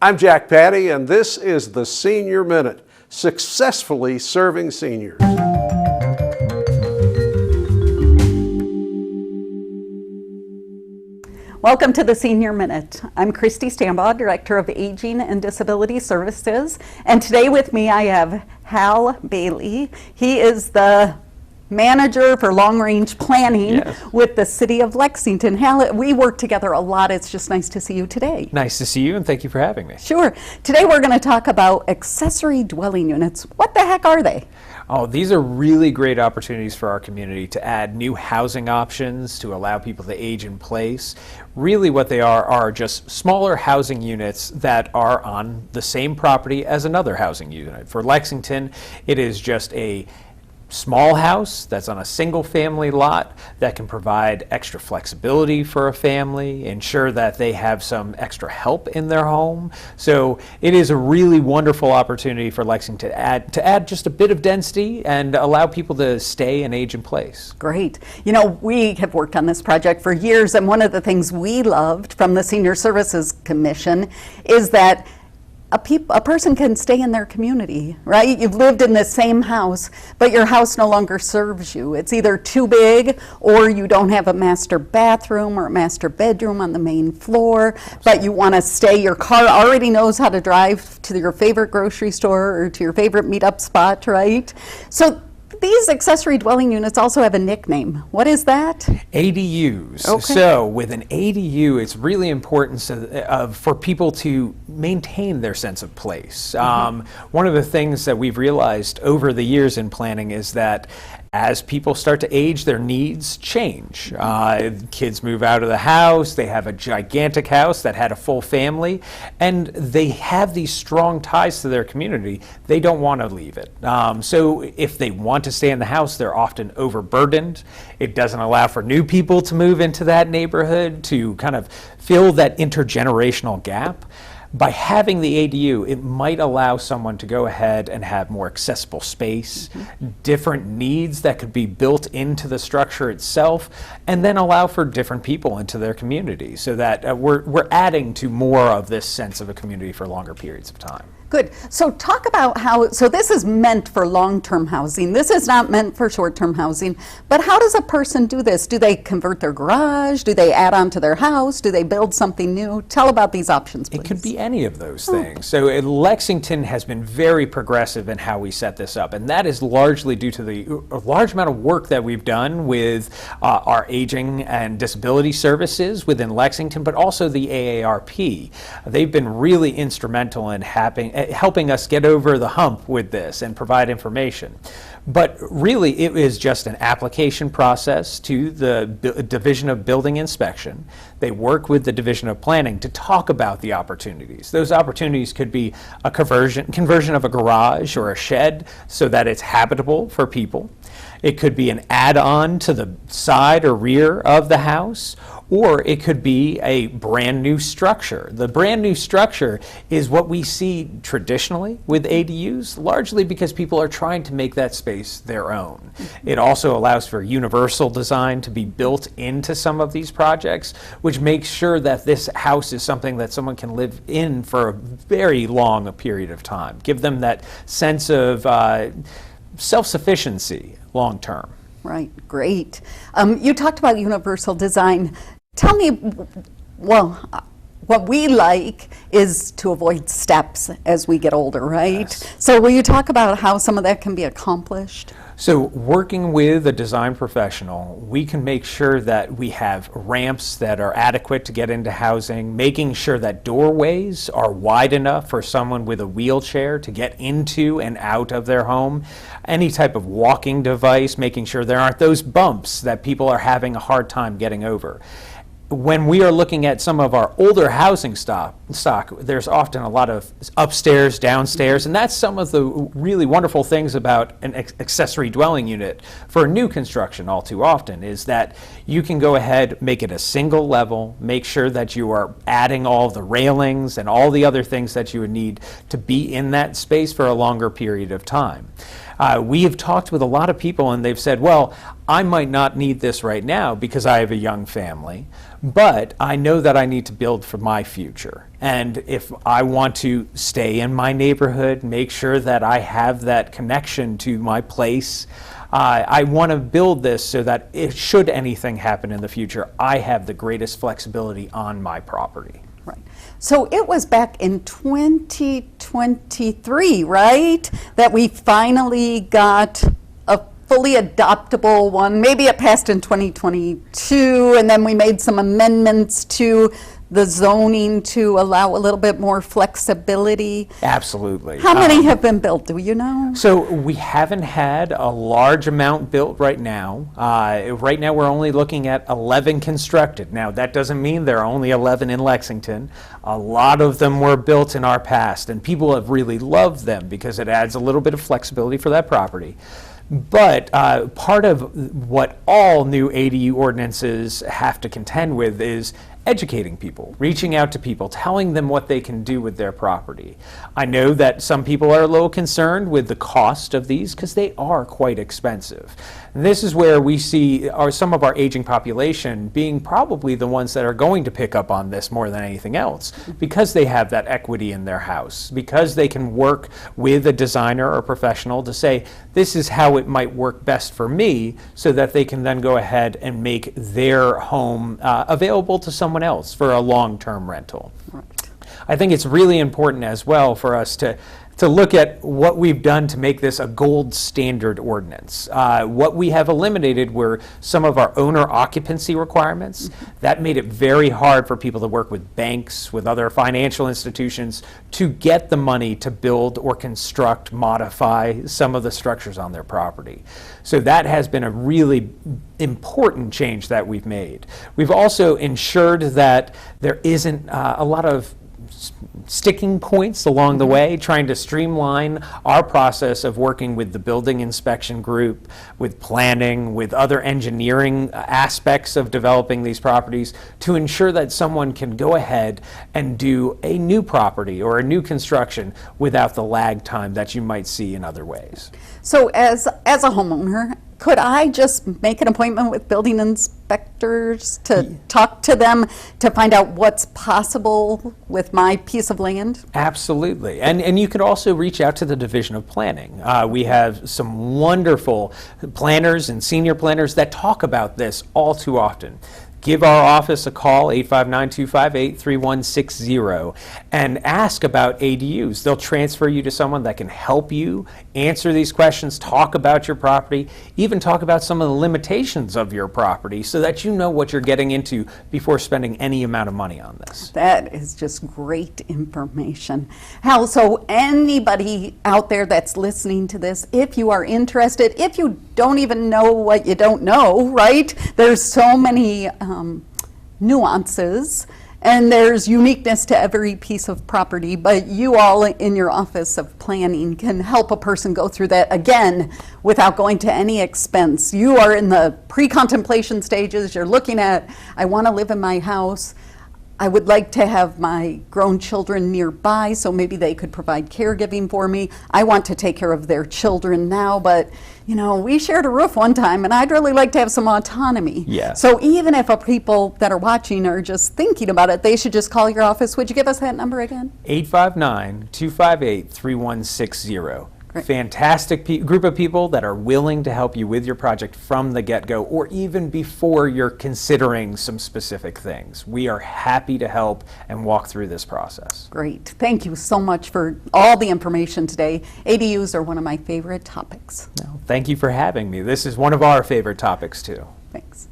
I'm Jack Patty, and this is the Senior Minute, successfully serving seniors. Welcome to the Senior Minute. I'm Christy Stambaugh, Director of Aging and Disability Services, and today with me I have Hal Bailie. He is the Manager for Long-Range Planning with the City of Lexington. Hal, we work together a lot. It's just nice to see you today. Nice to see you, and thank you for having me. Sure. Today we're going to talk about accessory dwelling units. What the heck are they? Oh, these are really great opportunities for our community to add new housing options, to allow people to age in place. Really what they are just smaller housing units that are on the same property as another housing unit. For Lexington, it is just a small house that's on a single family lot that can provide extra flexibility for a family, ensure that they have some extra help in their home. So it is a really wonderful opportunity for Lexington to add just a bit of density and allow people to stay and age in place. Great. You know, we have worked on this project for years, and one of the things we loved from the Senior Services Commission is that a person can stay in their community, right? You've lived in the same house, but your house no longer serves you. It's either too big, or you don't have a master bathroom or a master bedroom on the main floor, but you want to stay. Your car already knows how to drive to your favorite grocery store or to your favorite meetup spot, right? So these accessory dwelling units also have a nickname. What is that? ADUs. Okay. So with an ADU, it's really important for people to maintain their sense of place. One of the things that we've realized over the years in planning is that as people start to age, their needs change. Kids move out of the house, they have a gigantic house that had a full family, and they have these strong ties to their community. They don't want to leave it. So if they want to stay in the house, they're often overburdened. It doesn't allow for new people to move into that neighborhood to kind of fill that intergenerational gap. By having the ADU, it might allow someone to go ahead and have more accessible space, different needs that could be built into the structure itself, and then allow for different people into their community so that we're adding to more of this sense of a community for longer periods of time. Good. So talk about so this is meant for long-term housing. This is not meant for short-term housing. But how does a person do this? Do they convert their garage? Do they add on to their house? Do they build something new? Tell about these options, please. It could be any of those things. So Lexington has been very progressive in how we set this up, and that is largely due to the large amount of work that we've done with our aging and disability services within Lexington, but also the AARP. They've been really instrumental in helping us get over the hump with this and provide information. But really, it is just an application process to the Division of Building Inspection. They work with the Division of Planning to talk about the opportunities. Those opportunities could be a conversion of a garage or a shed so that it's habitable for people. It could be an add-on to the side or rear of the house, or it could be a brand new structure. The brand new structure is what we see traditionally with ADUs, largely because people are trying to make that space their own. It also allows for universal design to be built into some of these projects, which makes sure that this house is something that someone can live in for a very long period of time. Give them that sense of self-sufficiency long term. Right, great. You talked about universal design. Tell me, well, what we like is to avoid steps as we get older, right? Yes. So will you talk about how some of that can be accomplished? So working with a design professional, we can make sure that we have ramps that are adequate to get into housing, making sure that doorways are wide enough for someone with a wheelchair to get into and out of their home, any type of walking device, making sure there aren't those bumps that people are having a hard time getting over. When we are looking at some of our older housing stock, there's often a lot of upstairs, downstairs, and that's some of the really wonderful things about an accessory dwelling unit for new construction all too often, is that you can go ahead, make it a single level, make sure that you are adding all the railings and all the other things that you would need to be in that space for a longer period of time. We have talked with a lot of people and they've said, well, I might not need this right now because I have a young family, but I know that I need to build for my future. And if I want to stay in my neighborhood, make sure that I have that connection to my place, I want to build this so that if should anything happen in the future, I have the greatest flexibility on my property. Right. So it was back in 2023, right, that we finally got a fully adoptable one. Maybe it passed in 2022, and then we made some amendments to the zoning to allow a little bit more flexibility. Absolutely. How many have been built, do you know? So we haven't had a large amount built right now. Right now we're only looking at 11 constructed. Now that doesn't mean there are only 11 in Lexington. A lot of them were built in our past and people have really loved them because it adds a little bit of flexibility for that property. But part of what all new ADU ordinances have to contend with is educating people, reaching out to people, telling them what they can do with their property. I know that some people are a little concerned with the cost of these because they are quite expensive. And this is where we see some of our aging population being probably the ones that are going to pick up on this more than anything else because they have that equity in their house, because they can work with a designer or professional to say, this is how it might work best for me, so that they can then go ahead and make their home available to someone else for a long-term rental. Right. I think it's really important as well for us to look at what we've done to make this a gold standard ordinance. What we have eliminated were some of our owner occupancy requirements. That made it very hard for people to work with banks, with other financial institutions, to get the money to build or construct, modify some of the structures on their property. So that has been a really important change that we've made. We've also ensured that there isn't a lot of sticking points along the way, trying to streamline our process of working with the building inspection group, with planning, with other engineering aspects of developing these properties to ensure that someone can go ahead and do a new property or a new construction without the lag time that you might see in other ways. So as a homeowner, could I just make an appointment with building inspectors to talk to them to find out what's possible with my piece of land? Absolutely. And you could also reach out to the Division of Planning. We have some wonderful planners and senior planners that talk about this all too often. Give our office a call, 859-258-3160, and ask about ADUs. They'll transfer you to someone that can help you answer these questions, talk about your property, even talk about some of the limitations of your property so that you know what you're getting into before spending any amount of money on this. That is just great information. Hal, so anybody out there that's listening to this, if you are interested, if you don't even know what you don't know, right? There's so many nuances and there's uniqueness to every piece of property, but you all in your office of planning can help a person go through that again without going to any expense. You are in the pre-contemplation stages. You're looking at, I want to live in my house. I would like to have my grown children nearby so maybe they could provide caregiving for me. I want to take care of their children now, but you know, we shared a roof one time and I'd really like to have some autonomy. Yeah. So even if people that are watching are just thinking about it, they should just call your office. Would you give us that number again? 859-258-3160. Great. Fantastic group of people that are willing to help you with your project from the get-go or even before you're considering some specific things. We are happy to help and walk through this process. Great. Thank you so much for all the information today. ADUs are one of my favorite topics. No, thank you for having me. This is one of our favorite topics too. Thanks.